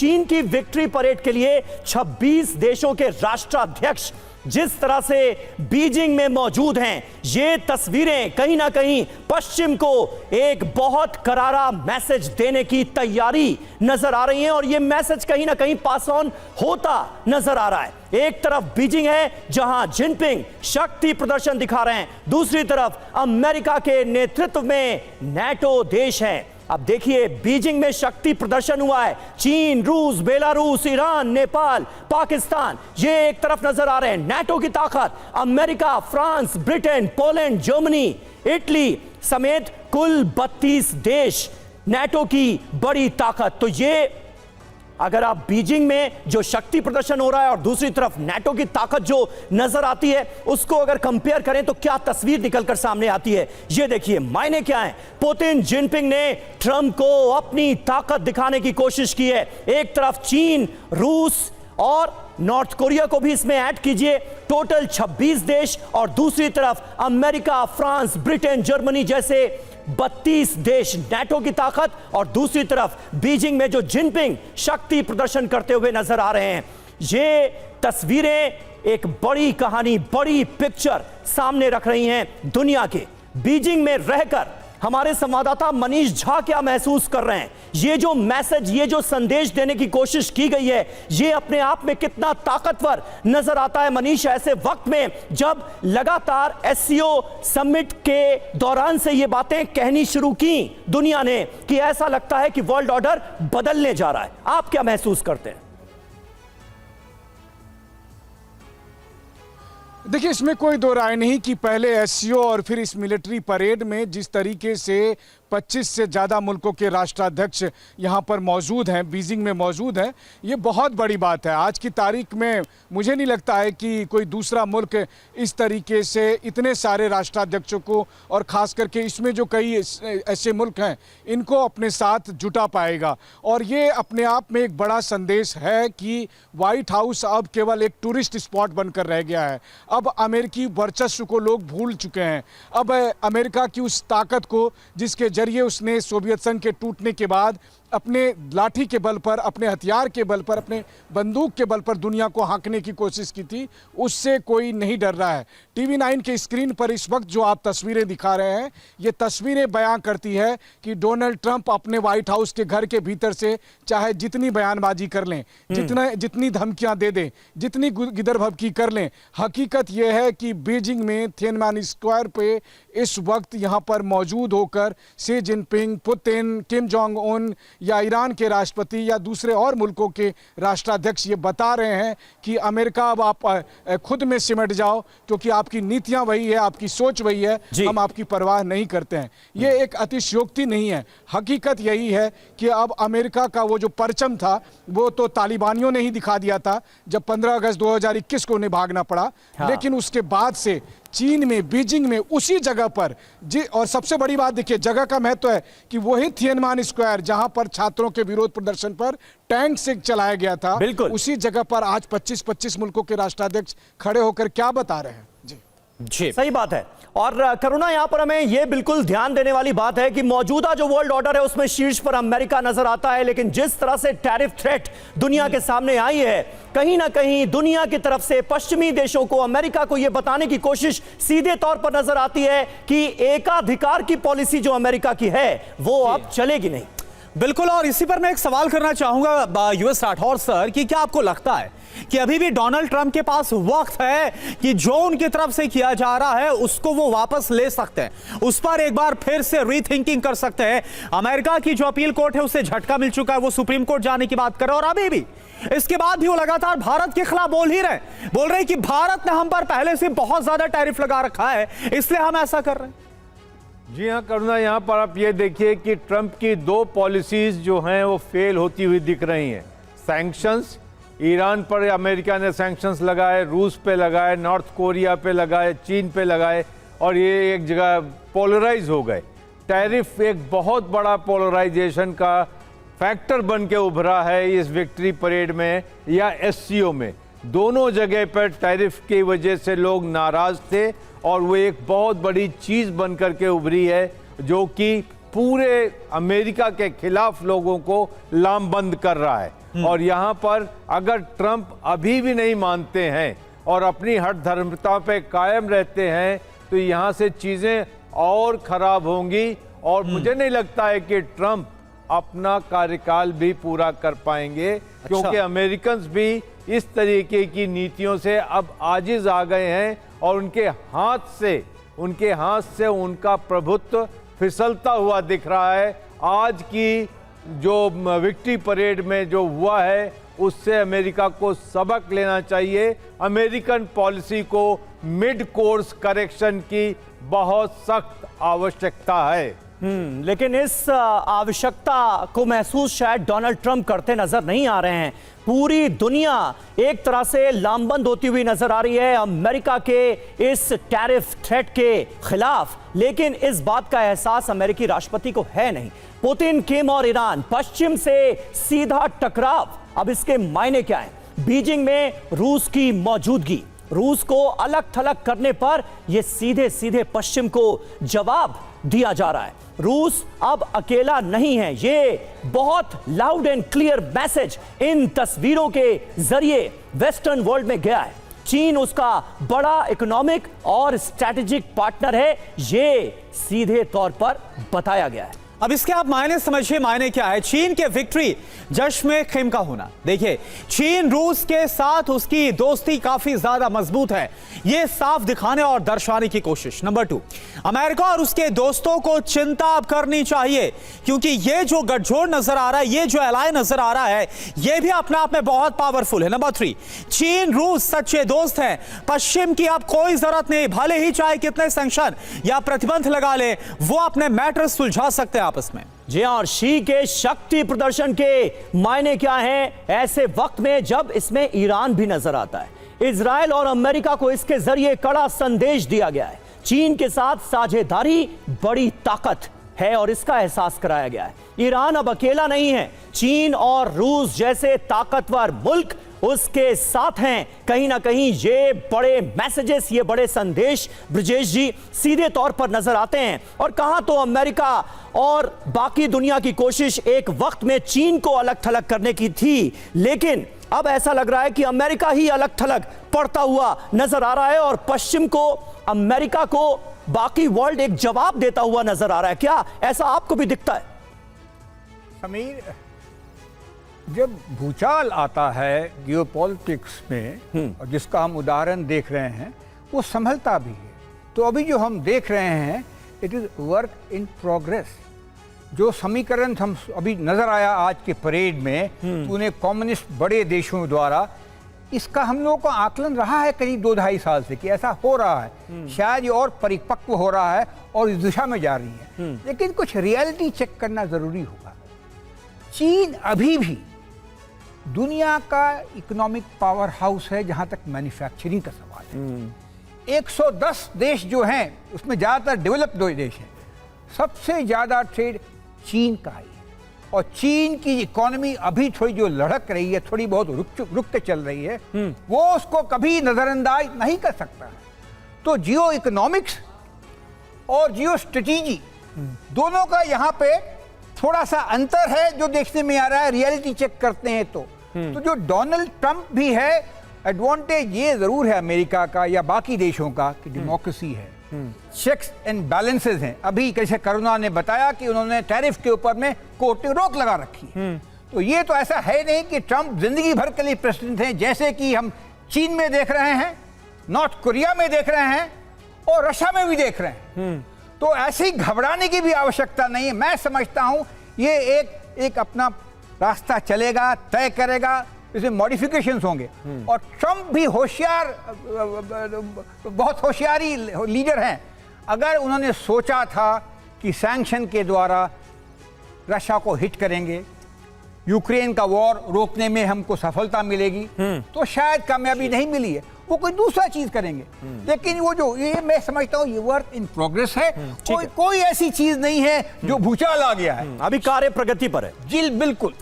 चीन की victory parade के लिए 26 देशों के राष्ट्राध्यक्ष जिस तरह से बीजिंग में मौजूद हैं, ये तस्वीरें कहीं ना कहीं पश्चिम को एक बहुत करारा मैसेज देने की तैयारी नजर आ रही है और ये मैसेज कहीं ना कहीं पास ऑन होता नजर आ रहा है। एक तरफ बीजिंग है जहां जिनपिंग शक्ति प्रदर्शन दिखा रहे हैं, दूसरी तरफ अमेरिका के नेतृत्व में नाटो देश है। अब देखिए बीजिंग में शक्ति प्रदर्शन हुआ है, चीन, रूस, बेलारूस, ईरान, नेपाल, पाकिस्तान ये एक तरफ नजर आ रहे हैं। नाटो की ताकत America, France, Britain, Poland, Germany, Italy समेत कुल 32 देश नाटो की बड़ी ताकत। तो ये अगर आप बीजिंग में जो शक्ति प्रदर्शन हो रहा है और दूसरी तरफ नाटो की ताकत जो नजर आती है उसको अगर कंपेयर करें तो क्या तस्वीर निकलकर सामने आती है, ये देखिए मायने क्या है। पुतिन, जिनपिंग ने ट्रंप को अपनी ताकत दिखाने की कोशिश की है। एक तरफ चीन, रूस और नॉर्थ कोरिया को भी इसमें ऐड कीजिए, टोटल 26 देश, और दूसरी तरफ अमेरिका, फ्रांस, ब्रिटेन, जर्मनी जैसे 32 देश नाटो की ताकत, और दूसरी तरफ बीजिंग में जो जिनपिंग शक्ति प्रदर्शन करते हुए नजर आ रहे हैं। ये तस्वीरें एक बड़ी कहानी, बड़ी पिक्चर सामने रख रही हैं दुनिया के। बीजिंग में रहकर हमारे संवाददाता मनीष झा क्या महसूस कर रहे हैं, ये जो मैसेज, ये जो संदेश देने की कोशिश की गई है, ये अपने आप में कितना ताकतवर नजर आता है मनीष, ऐसे वक्त में जब लगातार एससीओ समिट के दौरान से ये बातें कहनी शुरू की दुनिया ने कि ऐसा लगता है कि वर्ल्ड ऑर्डर बदलने जा रहा है। आप क्या महसूस करते हैं? देखिए, इसमें कोई दो राय नहीं कि पहले एससीओ और फिर इस मिलिट्री परेड में जिस तरीके से 25 से ज़्यादा मुल्कों के राष्ट्राध्यक्ष यहाँ पर मौजूद हैं, बीजिंग में मौजूद हैं, ये बहुत बड़ी बात है। आज की तारीख में मुझे नहीं लगता है कि कोई दूसरा मुल्क इस तरीके से इतने सारे राष्ट्राध्यक्षों को, और ख़ास करके इसमें जो कई ऐसे मुल्क हैं, इनको अपने साथ जुटा पाएगा। और ये अपने आप में एक बड़ा संदेश है कि वाइट हाउस अब केवल एक टूरिस्ट स्पॉट बनकर रह गया है। अब अमेरिकी वर्चस्व को लोग भूल चुके हैं। अब अमेरिका की उस ताकत को जिसके जरिए उसने सोवियत संघ के टूटने के बाद अपने लाठी के बल पर, अपने हथियार के बल पर, अपने बंदूक के बल पर दुनिया को हाँकने की कोशिश की थी, उससे कोई नहीं डर रहा है। टीवी 9 के स्क्रीन पर इस वक्त जो आप तस्वीरें दिखा रहे हैं, ये तस्वीरें बयां करती है कि डोनाल्ड ट्रंप अपने व्हाइट हाउस के घर के भीतर से चाहे जितनी बयानबाजी कर लें, जितनी धमकियां दे दें, जितनी गिदरभबकी कर लें, हकीकत यह है कि बीजिंग में थिएननमेन स्क्वायर पे इस वक्त यहाँ पर मौजूद होकर Xi Jinping, Putin, Kim Jong Un या ईरान के राष्ट्रपति या दूसरे और मुल्कों के राष्ट्राध्यक्ष ये बता रहे हैं कि अमेरिका अब आप खुद में सिमट जाओ, क्योंकि आपकी नीतियां वही है, आपकी सोच वही है, हम आपकी परवाह नहीं करते हैं। ये एक अतिशयोक्ति नहीं है। हकीकत यही है कि अब अमेरिका का वो जो परचम था वो तो तालिबानियों ने ही दिखा दिया था जब 15 अगस्त 2021 को उन्हें भागना पड़ा। लेकिन उसके बाद से चीन में, बीजिंग में, उसी जगह पर और सबसे बड़ी बात देखिए, जगह का महत्व है कि वही थिएननमेन स्क्वायर जहां पर छात्रों के विरोध प्रदर्शन पर टैंक से चलाया गया था, उसी जगह पर आज 25 मुल्कों के राष्ट्राध्यक्ष खड़े होकर क्या बता रहे हैं। जी सही बात है। और करुणा, यहां पर हमें यह बिल्कुल ध्यान देने वाली बात है कि मौजूदा जो वर्ल्ड ऑर्डर है उसमें शीर्ष पर अमेरिका नजर आता है, लेकिन जिस तरह से टैरिफ थ्रेट दुनिया के सामने आई है, कहीं ना कहीं दुनिया की तरफ से पश्चिमी देशों को, अमेरिका को यह बताने की कोशिश सीधे तौर पर नजर आती है कि एकाधिकार की पॉलिसी जो अमेरिका की है वो अब चलेगी नहीं। बिल्कुल, और इसी पर मैं एक सवाल करना चाहूंगा यूएस राठौर सर कि क्या आपको लगता है कि अभी भी डोनाल्ड ट्रंप के पास वक्त है कि जो उनकी तरफ से किया जा रहा है उसको वो वापस ले सकते हैं, उस पर एक बार फिर से रीथिंकिंग कर सकते हैं? अमेरिका की जो अपील कोर्ट है उससे झटका मिल चुका है, वो सुप्रीम कोर्ट जाने की बात कर रहे हैं, और अभी भी इसके बाद भी वो लगातार भारत के खिलाफ बोल रहे हैं कि भारत ने हम पर पहले से बहुत ज्यादा टैरिफ लगा रखा है, इसलिए हम ऐसा कर रहे हैं। जी हाँ करुणा, यहाँ पर आप ये देखिए कि ट्रंप की 2 पॉलिसीज जो हैं वो फेल होती हुई दिख रही हैं। सैंक्शंस, ईरान पर अमेरिका ने सैंक्शंस लगाए, रूस पे लगाए, नॉर्थ कोरिया पे लगाए, चीन पे लगाए, और ये एक जगह पोलराइज हो गए। टैरिफ एक बहुत बड़ा पोलराइजेशन का फैक्टर बन के उभरा है इस विक्ट्री परेड में या एससीओ में। दोनों जगह पर टैरिफ की वजह से लोग नाराज थे और वो एक बहुत बड़ी चीज बन करके उभरी है जो कि पूरे अमेरिका के खिलाफ लोगों को लामबंद कर रहा है। और यहां पर अगर ट्रंप अभी भी नहीं मानते हैं और अपनी हठधर्मिता पे कायम रहते हैं तो यहां से चीजें और खराब होंगी और मुझे नहीं लगता है कि ट्रंप अपना कार्यकाल भी पूरा कर पाएंगे, क्योंकि अमेरिकन्स भी इस तरीके की नीतियों से अब आजिज आ गए हैं और उनके हाथ से उनका प्रभुत्व फिसलता हुआ दिख रहा है। आज की जो विक्ट्री परेड में जो हुआ है उससे अमेरिका को सबक लेना चाहिए। अमेरिकन पॉलिसी को मिड कोर्स करेक्शन की बहुत सख्त आवश्यकता है। लेकिन इस आवश्यकता को महसूस शायद डोनाल्ड ट्रंप करते नजर नहीं आ रहे हैं। पूरी दुनिया एक तरह से लामबंद होती हुई नजर आ रही है अमेरिका के इस टैरिफ थ्रेट के खिलाफ, लेकिन इस बात का एहसास अमेरिकी राष्ट्रपति को है नहीं। पुतिन, किम और ईरान, पश्चिम से सीधा टकराव। अब इसके मायने क्या हैं? बीजिंग में रूस की मौजूदगी, रूस को अलग थलग करने पर यह सीधे सीधे पश्चिम को जवाब दिया जा रहा है। रूस अब अकेला नहीं है, ये बहुत लाउड एंड क्लियर मैसेज इन तस्वीरों के जरिए वेस्टर्न वर्ल्ड में गया है। चीन उसका बड़ा इकोनॉमिक और स्ट्रैटेजिक पार्टनर है, ये सीधे तौर पर बताया गया है। अब इसके आप मायने समझिए। मायने क्या है? चीन के विक्ट्री जश्न में खेम का होना। देखिए, चीन रूस के साथ उसकी दोस्ती काफी ज्यादा मजबूत है, यह साफ दिखाने और दर्शाने की कोशिश। नंबर 2, अमेरिका और उसके दोस्तों को चिंता अब करनी चाहिए, क्योंकि यह जो गठजोड़ नजर आ रहा है, यह जो एलाय नजर आ रहा है, यह भी अपने आप में बहुत पावरफुल है। नंबर 3, चीन रूस सच्चे दोस्त हैं। पश्चिम की अब कोई जरूरत नहीं, भले ही चाहे कितने सैंक्शन या प्रतिबंध लगा ले, वो अपने मैटर सुलझा सकते हैं आपस में। जी हां, और शी के शक्ति प्रदर्शन के मायने क्या हैं ऐसे वक्त में जब इसमें ईरान भी नजर आता है। इजराइल और अमेरिका को इसके जरिए कड़ा संदेश दिया गया है। चीन के साथ साझेदारी बड़ी ताकत है और इसका एहसास कराया गया है। ईरान अब अकेला नहीं है, चीन और रूस जैसे ताकतवर मुल्क उसके साथ हैं। कहीं ना कहीं ये बड़े मैसेजेस, ये बड़े संदेश ब्रजेश जी सीधे तौर पर नजर आते हैं। और कहां तो अमेरिका और बाकी दुनिया की कोशिश एक वक्त में चीन को अलग थलग करने की थी, लेकिन अब ऐसा लग रहा है कि अमेरिका ही अलग थलग पड़ता हुआ नजर आ रहा है और पश्चिम को, अमेरिका को बाकी वर्ल्ड एक जवाब देता हुआ नजर आ रहा है। क्या ऐसा आपको भी दिखता है? समीर, जब भूचाल आता है जियोपॉलिटिक्स में और जिसका हम उदाहरण देख रहे हैं, वो संभलता भी है। तो अभी जो हम देख रहे हैं, it is work in progress. जो समीकरण हम अभी नजर आया आज के परेड में, उन्हें कम्युनिस्ट बड़े देशों द्वारा, इसका हम लोगों का आकलन रहा है करीब 2-2.5 साल से कि ऐसा हो रहा है। शायद ये और परिपक्व हो रहा है और इस दिशा में जा रही है, लेकिन कुछ रियलिटी चेक करना जरूरी होगा। चीन अभी भी दुनिया का इकोनॉमिक पावर हाउस है जहां तक मैन्युफैक्चरिंग का सवाल है। 110 देश जो हैं उसमें ज़्यादातर डेवलप्ड देश हैं। सबसे ज़्यादा ट्रेड चीन का है और चीन की इकोनॉमी अभी थोड़ी जो लड़क रही है, थोड़ी बहुत रुक के चल रही है, वो उसको कभी नज़रअंदाज नहीं कर सकता है। तो जियो इकोनॉमिक्स और जियो स्ट्रेटेजी दोनों का यहाँ पे थोड़ा सा अंतर है जो देखने में आ रहा है। रियलिटी चेक करते हैं तो जो डोनाल्ड ट्रंप भी है, एडवांटेज ये जरूर है अमेरिका का या बाकी देशों का कि डेमोक्रेसी है, चेक्स एंड बैलेंसेस हैं। अभी कैसे करुणा ने बताया कि उन्होंने टैरिफ के ऊपर में कोर्ट ने रोक लगा रखी है। तो ये तो ऐसा है नहीं कि ट्रंप जिंदगी भर के लिए प्रेसिडेंट हैं, जैसे कि हम चीन में देख रहे हैं, नॉर्थ कोरिया में देख रहे हैं और रशिया में भी देख रहे हैं। तो ऐसे ही घबराने की भी आवश्यकता नहीं है। मैं समझता हूं ये एक अपना रास्ता चलेगा, तय करेगा, इसमें मॉडिफिकेशंस होंगे। और ट्रंप भी होशियार, बहुत होशियारी लीडर हैं। अगर उन्होंने सोचा था कि सैंक्शन के द्वारा रशिया को हिट करेंगे, यूक्रेन का वॉर रोकने में हमको सफलता मिलेगी, तो शायद कामयाबी नहीं मिली है, वो कोई दूसरा चीज करेंगे। लेकिन वो जो ये मैं समझता हूँ ये वर्क इन प्रोग्रेस है। कोई ऐसी चीज नहीं है जो भूचाल आ गया है, अभी कार्य प्रगति पर है। जी बिल्कुल।